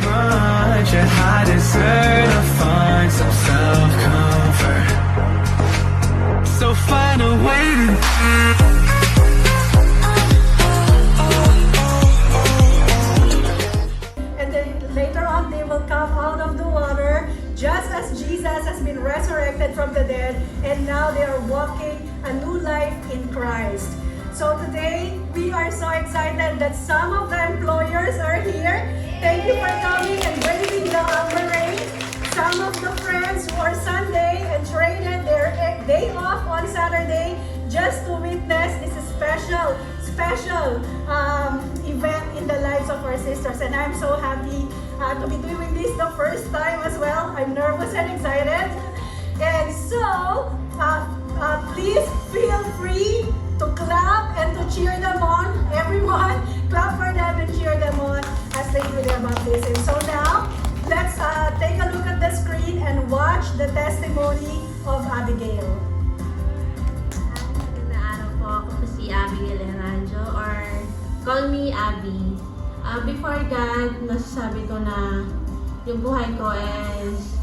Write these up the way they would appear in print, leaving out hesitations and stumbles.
much, and I deserve to find some self-comfort. So find a way to And then later on, they will come out of the water, just as Jesus has been resurrected from the dead, and now they are walking a new life in Christ. So today, we are so excited that some of the employers are here. Thank you for coming and braving the rain. Some of the friends who are Sunday and traded their day off on Saturday just to witness this special event in the lives of our sisters. And I'm so happy to be doing this the first time as well. I'm nervous and excited. And so, please feel free to clap and to cheer them on. Everyone, clap for them and cheer them on as they do their baptism. So now, let's take a look at the screen and watch the testimony of Abigail. Magandang araw po. Ako po si Abigail Eranjo, or call me Abby. Before God, masasabi ko na yung buhay ko is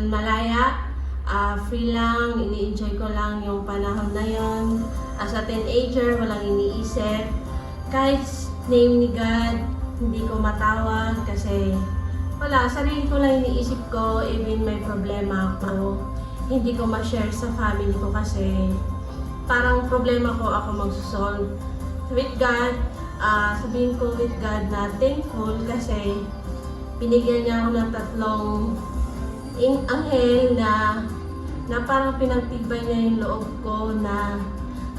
malaya, free lang, ini-enjoy ko lang yung panahon na yon. As a teenager, walang iniisip. Kahit name ni God, hindi ko matawag kasi wala, sarili ko lang iniisip ko. Even may problema ako, hindi ko ma-share sa family ko kasi parang problema ko ako mag-solve. With God, sabihin ko with God na thankful kasi binigyan niya ako ng 3 anghel na parang pinagtibay niya yung loob ko na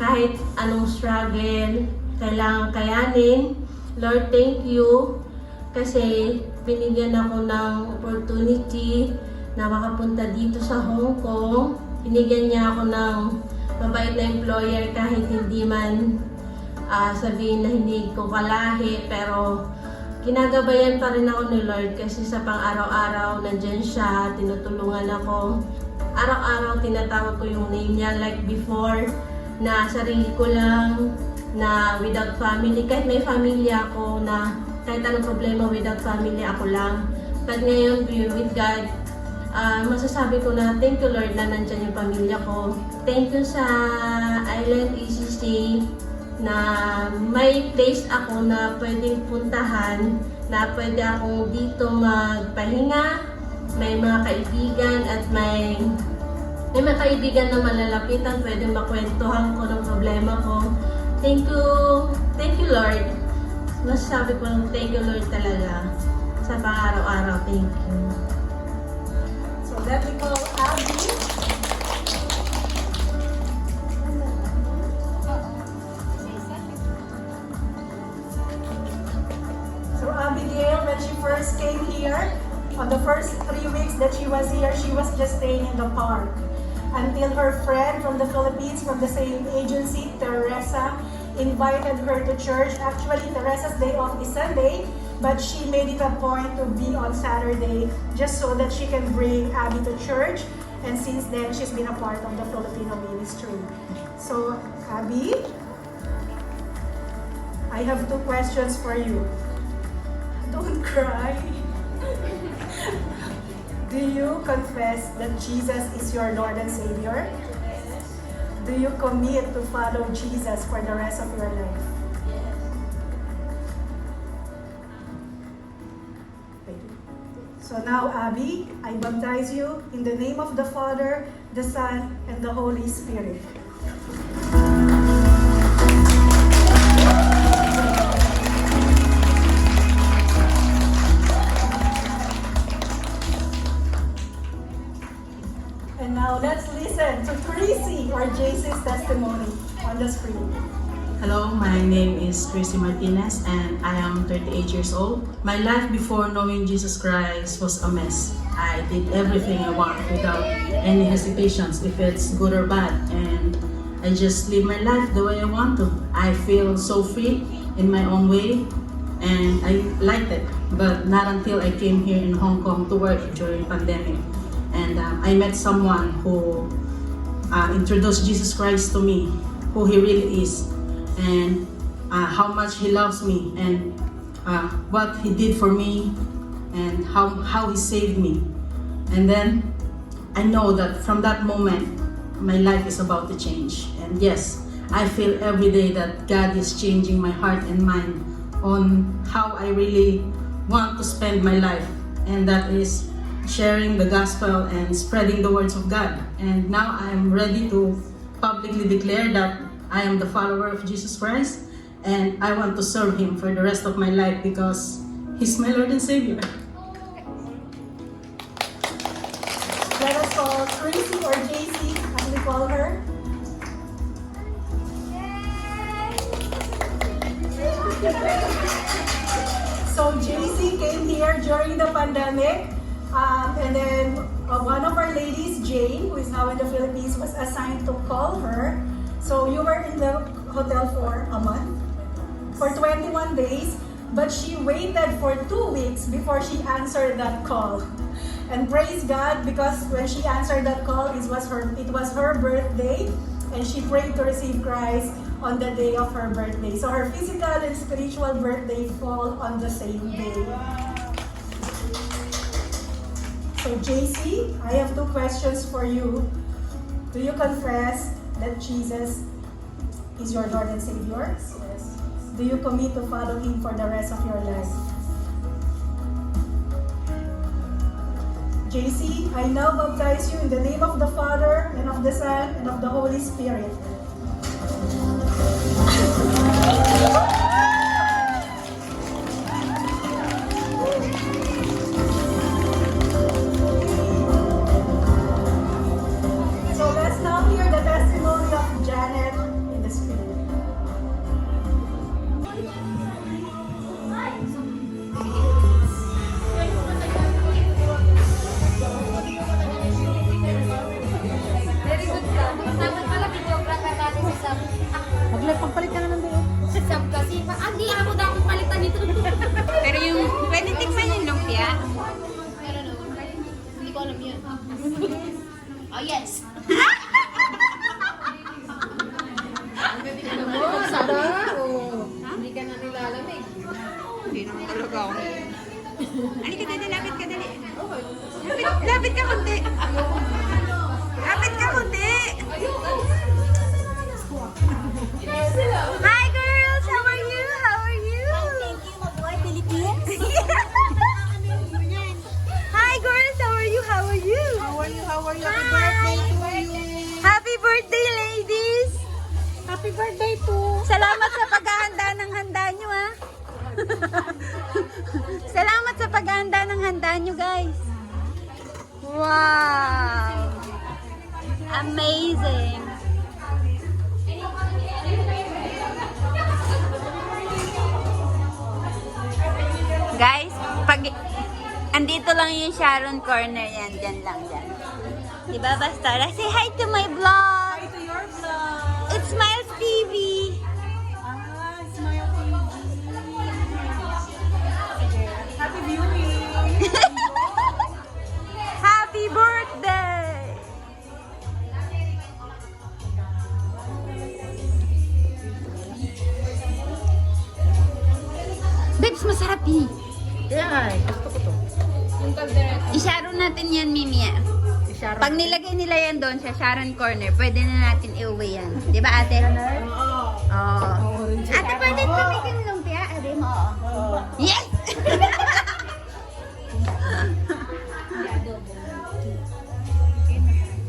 kahit anong struggle, kailangan kayanin. Lord, thank you kasi binigyan ako ng opportunity na makapunta dito sa Hong Kong. Binigyan niya ako ng mabait na employer kahit hindi man sabihin na hindi ko kalahi, pero ginagabayan pa rin ako ni Lord kasi sa pang-araw-araw nandyan siya, tinutulungan ako. Araw-araw tinatawag ko yung name niya, like before na sarili ko lang, na without family. Kahit may familya ako, na kahit anong problema without family ako lang. But ngayon with God, masasabi ko na thank you Lord na nandyan yung pamilya ko. Thank you sa Island ECC na may place ako na pwedeng puntahan, na pwede akong dito magpahinga, may mga kaibigan at may mga kaibigan na malalapitan, pwedeng makwentuhan ko ng problema ko. Thank you Lord. Masasabi ko lang thank you Lord talaga sa pang-araw-araw. Thank you. So let me call Abby. So Abigail, when she first came here, on the first 3 weeks that she was here, she was just staying in the park. Until her friend from the Philippines, from the same agency, Teresa, invited her to church. Actually, Teresa's day off is Sunday, but she made it a point to be on Saturday just so that she can bring Abby to church. And since then, she's been a part of the Filipino ministry. So, Abby, I have 2 questions for you. Don't cry. Do you confess that Jesus is your Lord and Savior? Do you commit to follow Jesus for the rest of your life? Thank you. So now, Abby, I baptize you in the name of the Father, the Son, and the Holy Spirit. And now let's listen to Tracy or JC's testimony on the screen. Hello, my name is Tracy Martinez and I am 38 years old. My life before knowing Jesus Christ was a mess. I did everything I want without any hesitations if it's good or bad, and I just live my life the way I want to. I feel so free in my own way and I liked it, but not until I came here in Hong Kong to work during pandemic. And I met someone who introduced Jesus Christ to me, who He really is, and how much He loves me, and what He did for me and how He saved me. And then I know that from that moment, my life is about to change. And yes, I feel every day that God is changing my heart and mind on how I really want to spend my life. And that is sharing the gospel and spreading the words of God. And now I'm ready to publicly declare that I am the follower of Jesus Christ and I want to serve Him for the rest of my life because He's my Lord and Savior. Let us call Tracy or JC as we call her. So JC came here during the pandemic, and then one of our ladies, Jane, who is now in the Philippines, was assigned to call her. So you were in the hotel for a month, for 21 days, but she waited for 2 weeks before she answered that call. And praise God, because when she answered that call, it was her birthday, and she prayed to receive Christ on the day of her birthday. So her physical and spiritual birthday fall on the same day. So JC, I have 2 questions for you. Do you confess that Jesus is your Lord and Savior? Yes. Do you commit to follow Him for the rest of your life? JC, I now baptize you in the name of the Father, and of the Son, and of the Holy Spirit. So let's now hear the testimony of Janet in the Spirit. Very good ka. Dapat pala videographer natin si Sam. Pagpalit ka na ng bill. Si Sam kasi. Hindi ako daw akong palitan nito. Pero yung, pwede tikman yung lumpia. Pero no, hindi ko alam yun. Oh, yes. Hindi ka na nilalamig. Hindi naman talaga ako. Halika dali, lapit ka dali. Lapit ka kunti. Lapit ka kunti. Hi girls, how are you? How are you? Thank you, mabuhay Philippines. Hi girls, how are you? How are you? How are you? How are you? Happy birthday to you. Happy birthday, ladies! Happy birthday to. Salamat sa paghahanda ng handa nyo, ha? Salamat sa paghahanda ng handa nyo, guys. Wow! Amazing! Guys, pag andito lang yung Sharon Corner yan, dyan lang dyan. Diba, Bastora? Say hi to my vlog! To your vlog. It's Smiles TV! Smile TV. Happy viewing. Happy birthday! Babes, masarap eh. Yeah, gusto ko to. I-sharon natin yan, Mimi. Pag nilagay nila yan doon sa Sharon Corner, pwede na natin i-uwi yan. Di ba, ate? Oo. Ate, pwede tumikim lumpia? Ate mo, oo. Yes!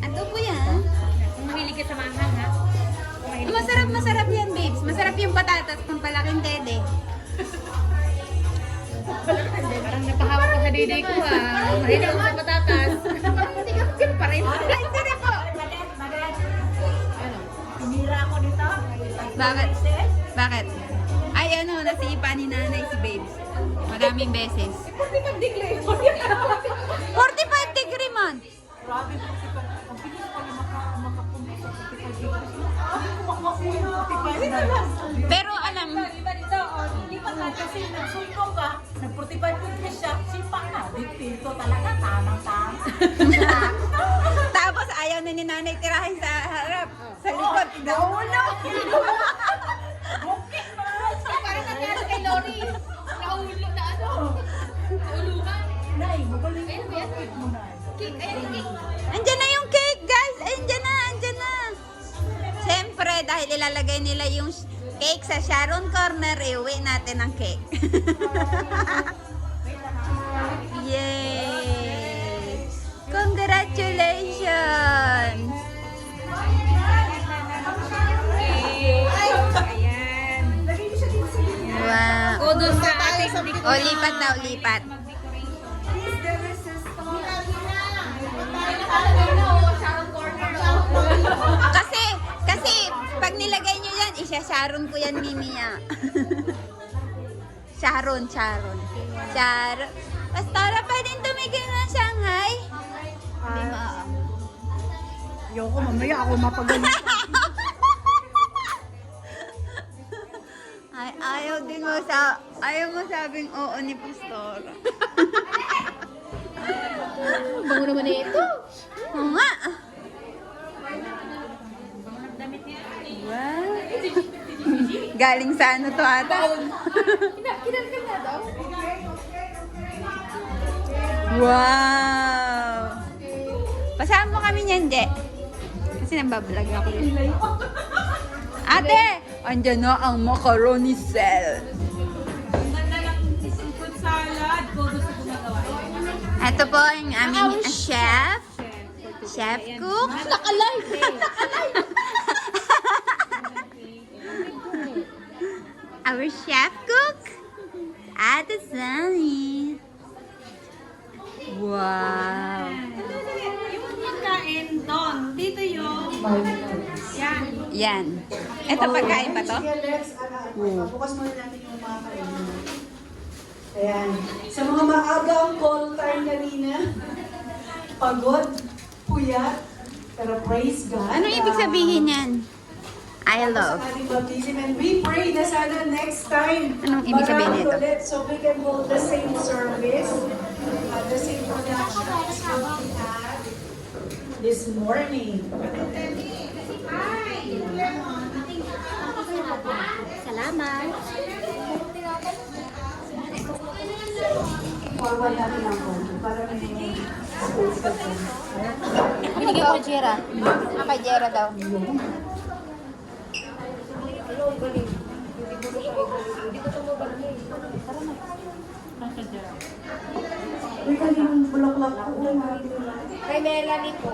Adobo yan. Mahilig ka sa manghang, ha? Masarap, masarap yan, babes. Masarap yung patatas ng palaking dede. Parang napahawak ko sa diday ko, ha? Mahilig ako sa patatas. Hindi ka magkano pa rin. Ay, sarap po. Tumira ako dito. Bakit? Bakit? Ay, ano, nasipa ni nanay si babes. Maraming beses. 45 degree. 45 degree man. Grabe, ang bilis pa yung makapunta sa 45 degrees. Kumakuha ko yung 45 na. Pero alam, Iba dito, hindi pa nga kasi nagsulkong ka, nag-45 degrees siya, sipa na. Dito talaga, tamang-tama. tapos ayaw na ni nanay tirahin sa harap. Sa likod. Naulo. Parang nangyari kay Lori. Nahuli. Andyan na yung cake, guys! Andyan na, andyan na! Siyempre, dahil ilalagay nila yung cake sa Sharon Corner, iuwi natin ang cake. Yay! Congratulations! Wow! O, doon sa ating O, lipat daw, lipat. Kasi, pag nilagay nyo yan, Sharon ko yan, Mimiya. Sharon. Sharon. Pastora, pwedeng tumigil ng Shanghai? Ayoko, mamaya ako mapagaling. Ay, ayaw mo sabing oo ni Pastora. bango naman na ito. Oo nga. Wow. Galing sa ano to ata? Kinalkan na daw. Wow! Pasama mo kami niyan, Je. Kasi nabablog ako. Ate! Andyan na ang macaroni cell. Ito po ang aming chef. Chef cook. Nakalay! Our chef cook. Ate Sunny. Wow! Yung kain doon. Dito yung... Yan. Yan. Ito pagkain pa to? Bukas muna natin yung mga kainin. Ayan. Sa mga maagang call time kanina, pagod, puyat, pero praise God. Ano ibig sabihin yan? I love. Sa ating baptism, and we pray na sana next time. Anong ibig sabihin marami nito? ulit, so we can hold the same service, the same production as what we had this morning. Salamat. Forward natin ang konti para may space ka po. Binigay ko Jera. Kay Jera daw. Uy, kaninong bulaklak po. Kay Melanie po.